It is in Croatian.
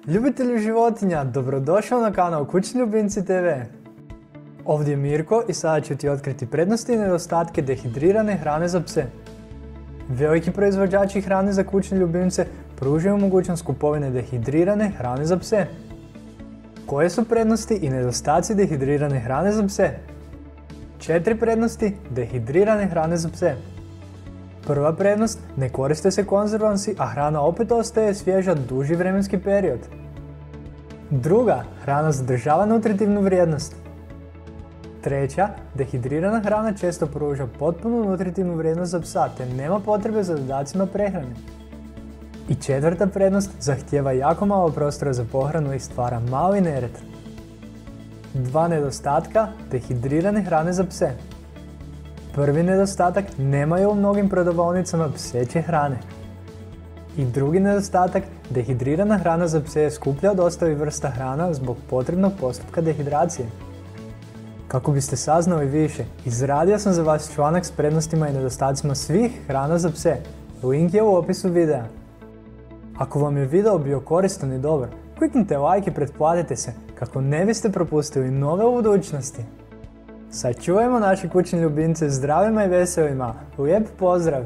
Ljubitelji životinja, dobrodošao na kanal Kućni ljubimci TV. Ovdje je Mirko i sada ću ti otkriti prednosti i nedostatke dehidrirane hrane za pse. Veliki proizvođači hrane za kućne ljubimce pružaju mogućnost kupovine dehidrirane hrane za pse. Koje su prednosti i nedostaci dehidrirane hrane za pse? 4 prednosti dehidrirane hrane za pse. Prva prednost, ne koriste se konzervansi, a hrana opet ostaje svježa duži vremenski period. Druga, hrana zadržava nutritivnu vrijednost. Treća, dehidrirana hrana često pruža potpunu nutritivnu vrijednost za psa, te nema potrebe za dodacima prehrane. I četvrta prednost, zahtijeva jako malo prostora za pohranu i stvara mali nered. Dva nedostatka dehidrirane hrane za pse. Prvi nedostatak, nema je u mnogim prodavaonicama pseće hrane. I drugi nedostatak, dehidrirana hrana za pse je skuplja od ostalih vrsta hrana zbog potrebnog postupka dehidracije. Kako biste saznali više, izradio sam za vas članak s prednostima i nedostacima svih hrana za pse. Link je u opisu videa. Ako vam je video bio koristan i dobar, kliknite like i pretplatite se kako ne biste propustili nove u budućnosti. Sačuvajmo naše kućne ljubimce zdravima i veselima. Lijep pozdrav!